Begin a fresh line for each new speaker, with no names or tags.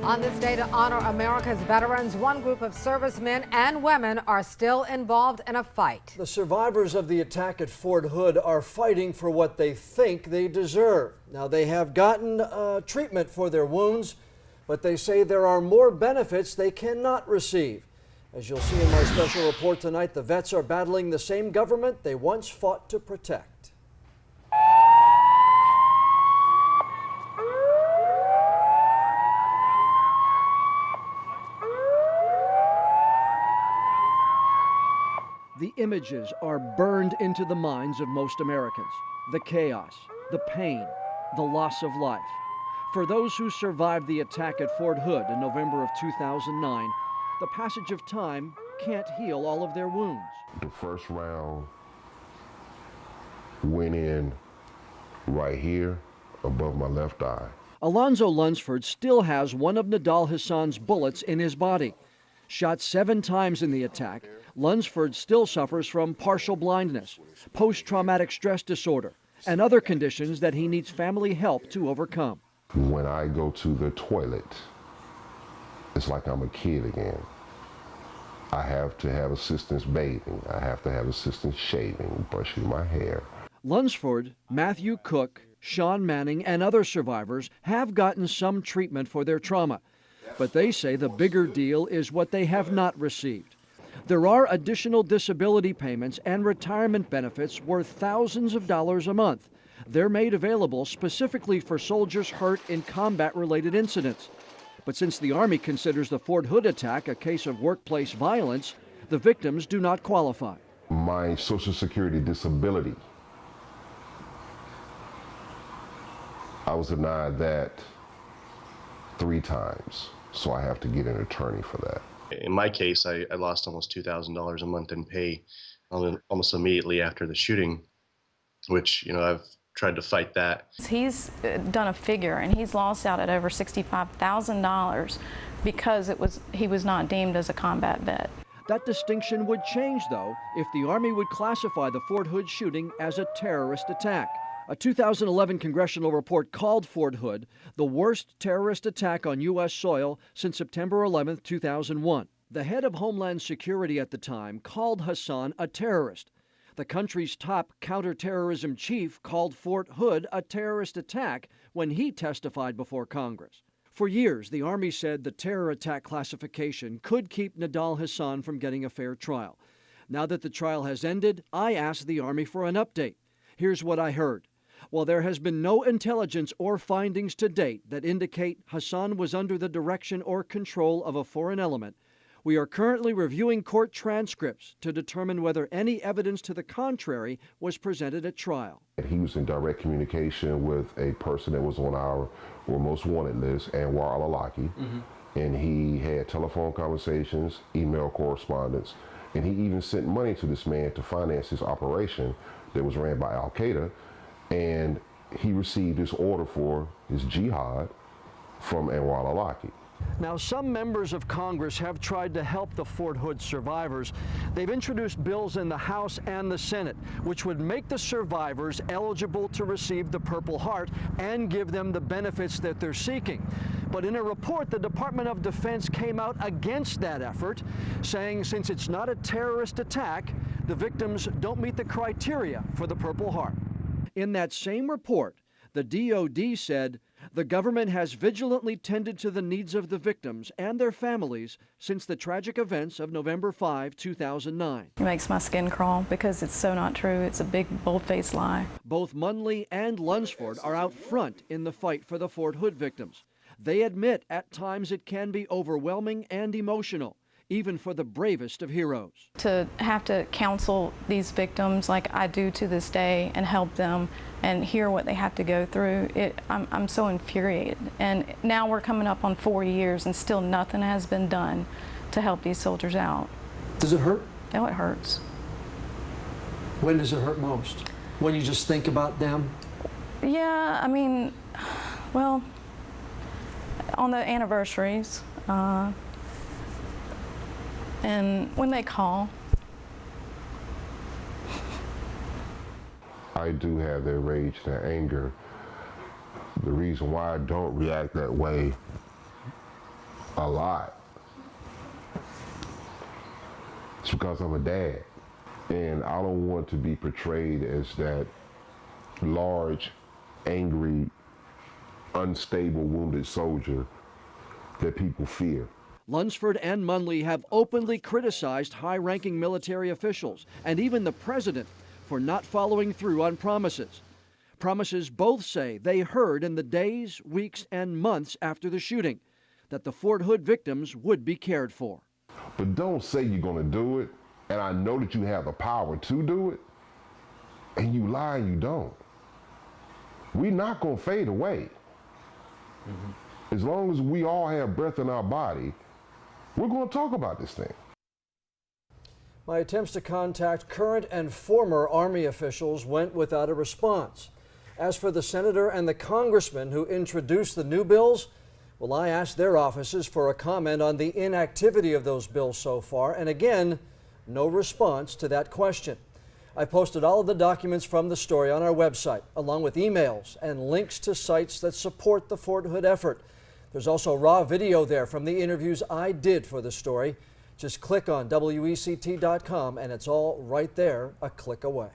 On this day to honor America's veterans, one group of servicemen and women are still involved in a fight.
The survivors of the attack at Fort Hood are fighting for what they think they deserve. Now, they have gotten treatment for their wounds, but they say there are more benefits they cannot receive. As you'll see in my special report tonight, the vets are battling the same government they once fought to protect.
The images are burned into the minds of most Americans. The chaos, the pain, the loss of life. For those who survived the attack at Fort Hood in November of 2009, the passage of time can't heal all of their wounds.
The first round went in right here above my left eye.
Alonzo Lunsford still has one of Nidal Hassan's bullets in his body. Shot 7 times in the attack, Lunsford still suffers from partial blindness, post-traumatic stress disorder, and other conditions that he needs family help to overcome.
When I go to the toilet, it's like I'm a kid again. I have to have assistance bathing. I have to have assistance shaving, brushing my hair.
Lunsford, Matthew Cook, Sean Manning, and other survivors have gotten some treatment for their trauma. But they say the bigger deal is what they have not received. There are additional disability payments and retirement benefits worth thousands of dollars a month. They're made available specifically for soldiers hurt in combat-related incidents. But since the Army considers the Fort Hood attack a case of workplace violence, the victims do not qualify.
My Social Security disability, I was denied that 3 times. So I have to get an attorney for that.
In my case, I lost almost $2,000 a month in pay almost immediately after the shooting, which, I've tried to fight that.
He's done a figure, and he's lost out at over $65,000 because he was not deemed as a combat vet.
That distinction would change, though, if the Army would classify the Fort Hood shooting as a terrorist attack. A 2011 congressional report called Fort Hood the worst terrorist attack on U.S. soil since September 11, 2001. The head of Homeland Security at the time called Hassan a terrorist. The country's top counterterrorism chief called Fort Hood a terrorist attack when he testified before Congress. For years, the Army said the terror attack classification could keep Nidal Hassan from getting a fair trial. Now that the trial has ended, I asked the Army for an update. Here's what I heard. While there has been no intelligence or findings to date that indicate Hassan was under the direction or control of a foreign element, we are currently reviewing court transcripts to determine whether any evidence to the contrary was presented at trial.
He was in direct communication with a person that was on our most wanted list, Anwar al-Awlaki, and he had telephone conversations, email correspondence, and he even sent money to this man to finance his operation that was ran by Al-Qaeda. And he received this order for his jihad from Anwar al-Awlaki.
Now, some members of Congress have tried to help the Fort Hood survivors. They've introduced bills in the House and the Senate, which would make the survivors eligible to receive the Purple Heart and give them the benefits that they're seeking. But in a report, the Department of Defense came out against that effort, saying since it's not a terrorist attack, the victims don't meet the criteria for the Purple Heart. In that same report, the DOD said the government has vigilantly tended to the needs of the victims and their families since the tragic events of November 5, 2009.
It makes my skin crawl because it's so not true. It's a big, bold-faced lie.
Both Munley and Lunsford are out front in the fight for the Fort Hood victims. They admit at times it can be overwhelming and emotional, even for the bravest of heroes.
To have to counsel these victims like I do to this day and help them and hear what they have to go through, I'm so infuriated. And now we're coming up on 4 years and still nothing has been done to help these soldiers out.
Does it hurt?
Oh, it hurts.
When does it hurt most? When you just think about them?
Yeah, I mean, well, on the anniversaries, and when they call.
I do have their rage and their anger. The reason why I don't react that way A lot. It's because I'm a dad. And I don't want to be portrayed as that large, angry, unstable, wounded soldier that people fear.
Lunsford and Munley have openly criticized high-ranking military officials and even the president for not following through on promises. Promises both say they heard in the days, weeks, and months after the shooting that the Fort Hood victims would be cared for.
But don't say you're going to do it, and I know that you have the power to do it, and you lie and you don't. We're not going to fade away. As long as we all have breath in our body, we're going to talk about this thing.
My attempts to contact current and former Army officials went without a response. As for the senator and the congressman who introduced the new bills, well, I asked their offices for a comment on the inactivity of those bills so far, and again, no response to that question. I posted all of the documents from the story on our website, along with emails and links to sites that support the Fort Hood effort. There's also raw video there from the interviews I did for the story. Just click on WECT.com and it's all right there, a click away.